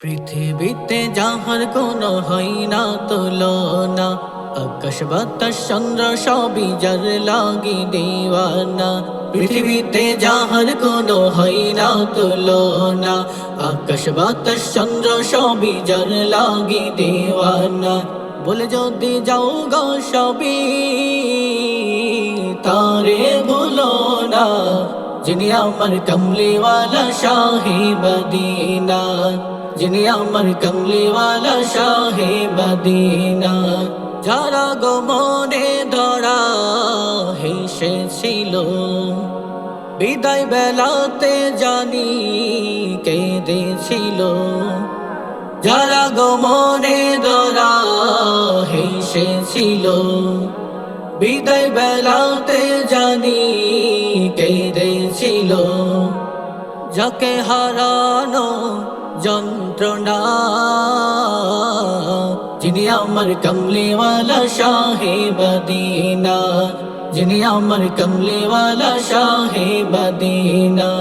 পৃথিবীতে যাহার কোনো হয় না তুলনা, আকাশ বাতাস চন্দ্র সবই যার লাগি দেওয়ানা। পৃথিবীতে যাহার কোনো হয় না তুলনা, আকাশ বাতাস চন্দ্র সবই যার লাগি দেওয়ানা। বলে যদি যাও গো সবই তারে ভুলো না, যিনি আমার কমলিওয়ালা শাহে মদিনা, যিনি আমার কমলিওয়ালা শাহে মদিনা। যারা গো মনে ধরা হেসেছিল, বিদায় বেলাতে জানি কেঁদেছিল। যারা গো মনে ধরা হেসেছিল, বিদায় বেলাতে জানি কেঁদেছিল। যাকে হারানো যন্ত্রণা, যিনি আমার কমলিওয়ালা শাহে মদিনা, যিনি আমার কমলিওয়ালা শাহে মদিনা।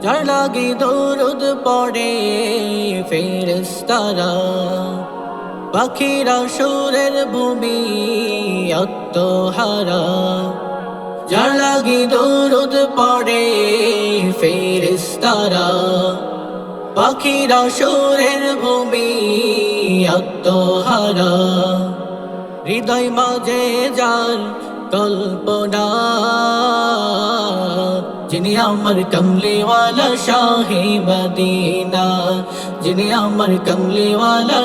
যার লাগি দরুদ পড়ে ফেরেশতারা, পাখিরা সুরের ভূমি আত্মহারা। যার লাগি দরুদ পড়ে ফেরেশতারা, পাখিরা সুরের ভূমি আত্মহারা। হৃদয় মাঝে যার কল্পনা, যিনি আমার কমলিওয়ালা শাহে মদিনা, যিনি আমার কমলিওয়ালা